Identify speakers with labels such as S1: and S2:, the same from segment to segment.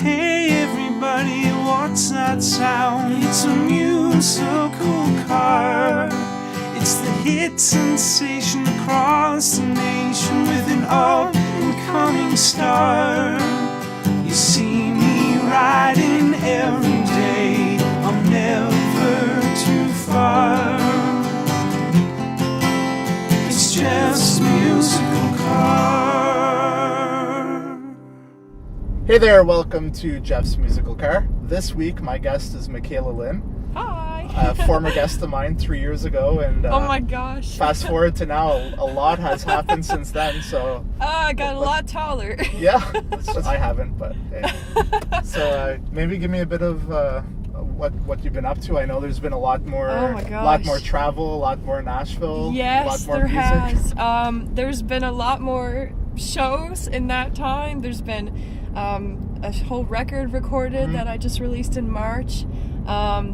S1: Hey everybody, what's that sound? It's a musical car. It's the hit sensation across the nation with an up-and-coming star. You see me riding every day, I'm never too far. It's just a musical car.
S2: Hey there, welcome to Jeff's Musical Car. This week, my guest is Makayla Lynn.
S3: Hi.
S2: A former guest of mine 3 years ago, and
S3: oh my gosh.
S2: fast forward to now, a lot has happened since then. So
S3: I got a lot taller.
S2: Yeah, I haven't, but hey. So maybe give me a bit of what you've been up to. I know there's been a lot more, lot more travel, a lot more Nashville.
S3: Yes,
S2: a lot more
S3: there
S2: music.
S3: has. There's been a lot more shows in that time. There's been a whole record recorded that I just released in March.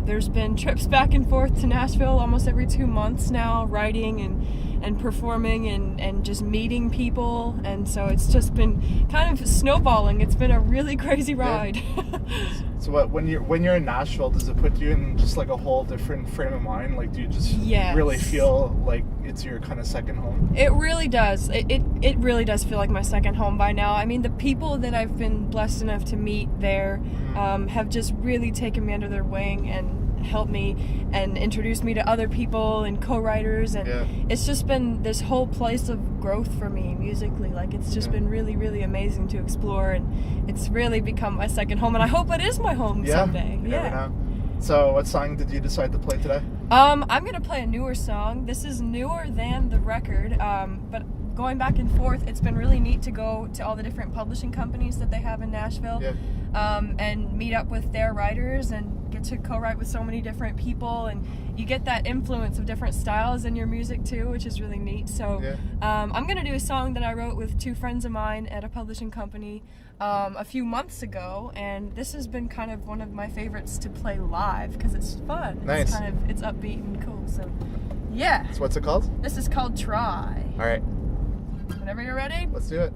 S3: There's been trips back and forth to Nashville almost every 2 months now, writing and performing and just meeting people, and so it's just been kind of snowballing. It's been a really crazy ride.
S2: Yeah. So when you're in Nashville, does it put you in just like a whole different frame of mind? Like, do you just really feel like it's your kind of second home?
S3: It really does. It really does feel like my second home by now. I mean, the people that I've been blessed enough to meet there have just really taken me under their wing and helped me and introduced me to other people and co-writers, and it's just been this whole place of growth for me musically. Like, it's just been really, really amazing to explore, and it's really become my second home, and I hope it is my home someday.
S2: You never know. So what song did you decide to play today?
S3: I'm gonna play a newer song. This is newer than the record, but going back and forth, it's been really neat to go to all the different publishing companies that they have in Nashville, and meet up with their writers and get to co-write with so many different people, and you get that influence of different styles in your music too, which is really neat. So I'm gonna do a song that I wrote with two friends of mine at a publishing company a few months ago, and this has been kind of one of my favorites to play live because it's fun.
S2: Nice.
S3: It's upbeat and cool. So yeah.
S2: So what's it called?
S3: This is called Try.
S2: All right.
S3: Whenever you're ready.
S2: Let's do it.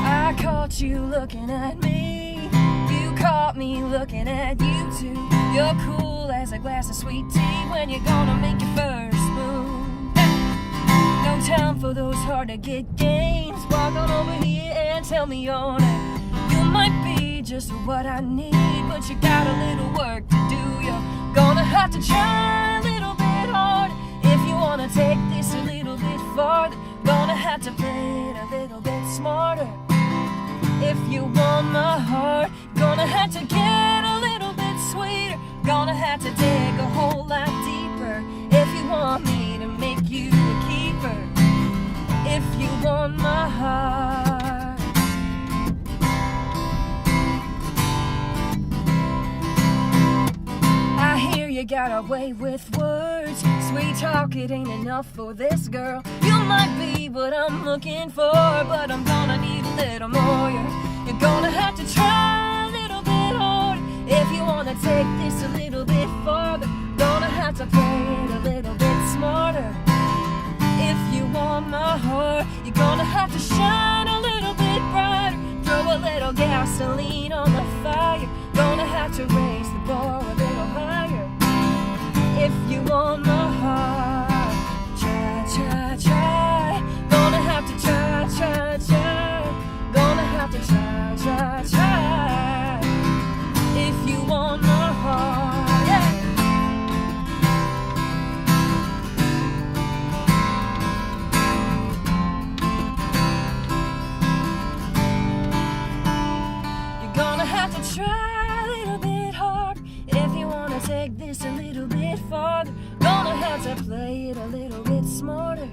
S3: I caught you looking at me. You caught me looking at you too. You're cool as a glass of sweet tea when you're gonna make your first move. No time for those hard to get games. Walk on over here and tell me your name. You might be just what I need, but you got a little work to do. You're gonna have to try a little bit hard if you wanna take this a little bit farther. Gonna have to play it a little bit smarter. If you want my heart, gonna have to get a little bit sweeter. Gonna have to dig a whole lot deeper if you want me to make you a keeper. If you want my heart. I hear you got a way with words. Sweet talk, it ain't enough for this girl. You might be what I'm looking for, but I'm gonna need a little more. You're gonna have to try a little bit harder if you wanna take this a little bit farther. Gonna have to play it a little bit smarter. If you want my heart, you're gonna have to shine a little bit brighter. Throw a little gasoline on the fire. Gonna have to raise the bar a little higher. If you want my heart, try, try, try. Gonna have to try, try, try. Gonna have to try, try, try. If you want my heart, yeah. You're gonna have to try a little bit hard if you wanna take this a little bit farther. Gonna have to play it a little bit smarter.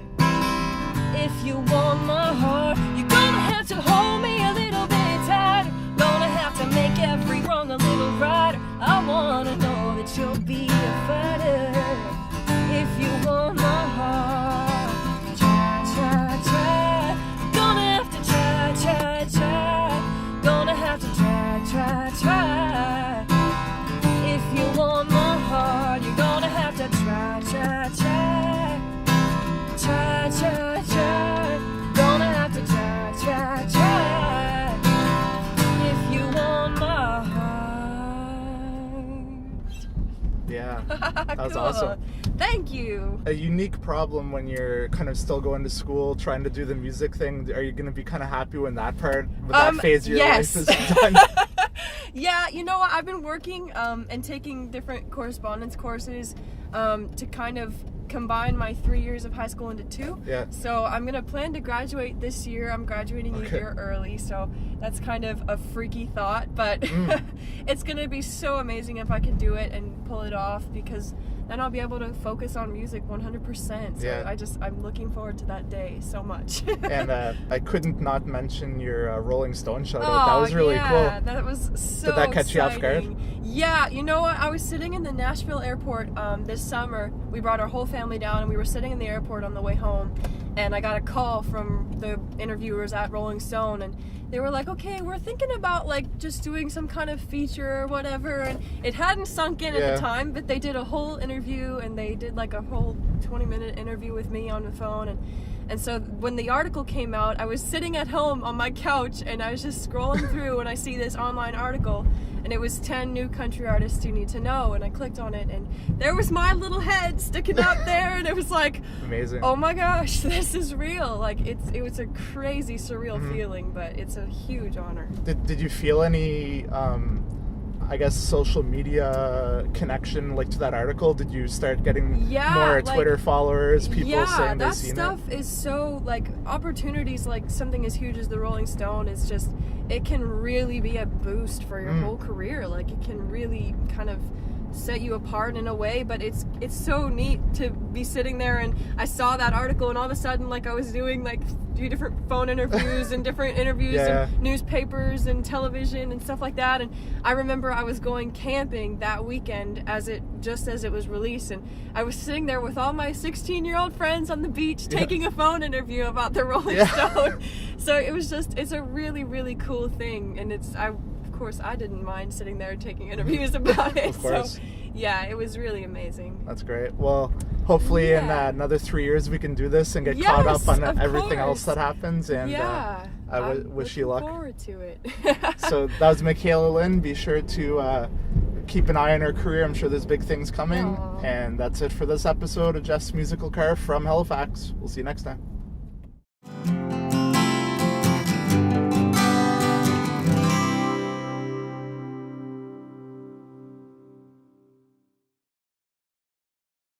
S3: If you want my heart, you're gonna have to hold me a little bit tighter. Gonna have to make every wrong a little righter. I wanna know that you'll be a fighter. If you want my heart, try, try, try. Gonna have to try, try, try. Gonna have to try, try, try. If you want my heart.
S2: Yeah, that was
S3: Cool.
S2: awesome.
S3: Thank you.
S2: A unique problem when you're kind of still going to school, trying to do the music thing. Are you going to be kind of happy when that phase of your
S3: yes.
S2: life is done?
S3: Yeah, you know what? I've been working and taking different correspondence courses to kind of combine my 3 years of high school into 2.
S2: Yeah.
S3: So I'm gonna plan to graduate this year. I'm graduating a year early, so that's kind of a freaky thought, but it's gonna be so amazing if I can do it and pull it off, because then I'll be able to focus on music 100%. So
S2: Yeah.
S3: I'm looking forward to that day so much.
S2: And I couldn't not mention your Rolling Stone shout out. That was really cool.
S3: That was so
S2: Did that catch you off guard?
S3: Yeah, you know what? I was sitting in the Nashville airport this summer. We brought our whole family down, and we were sitting in the airport on the way home, and I got a call from the interviewers at Rolling Stone, and they were like, okay, we're thinking about like just doing some kind of feature or whatever, and it hadn't sunk in at the time, but they did a whole interview, and they did like a whole 20-minute interview with me on the phone, and so when the article came out, I was sitting at home on my couch, and I was just scrolling through, and I see this online article, and it was 10 new country artists you need to know, and I clicked on it, and there was my little head sticking up there, and it was like,
S2: amazing.
S3: Oh my gosh, this is real. Like it was a crazy surreal feeling, but it's a huge honor.
S2: Did you feel any I guess social media connection like to that article? Did you start getting more Twitter followers, people saying they've seen it?
S3: Yeah, that stuff is so, like, opportunities like something as huge as the Rolling Stone is just, it can really be a boost for your whole career. Like, it can really kind of set you apart in a way, but it's so neat to be sitting there, and I saw that article, and all of a sudden, like, I was doing like 3 different phone interviews and different interviews and newspapers and television and stuff like that. And I remember I was going camping that weekend as it was released, and I was sitting there with all my 16-year-old friends on the beach taking a phone interview about the Rolling Stone. So it was just, it's a really, really cool thing, and of course, I didn't mind sitting there taking interviews about it.
S2: Of course.
S3: So, yeah, it was really amazing.
S2: That's great. Well, hopefully in another 3 years we can do this and get caught up on everything else that happens. And I wish you luck.
S3: I'm looking forward to it.
S2: So that was Makayla Lynn. Be sure to keep an eye on her career. I'm sure there's big things coming.
S3: Aww.
S2: And that's it for this episode of Jeff's Musical Car from Halifax. We'll see you next time.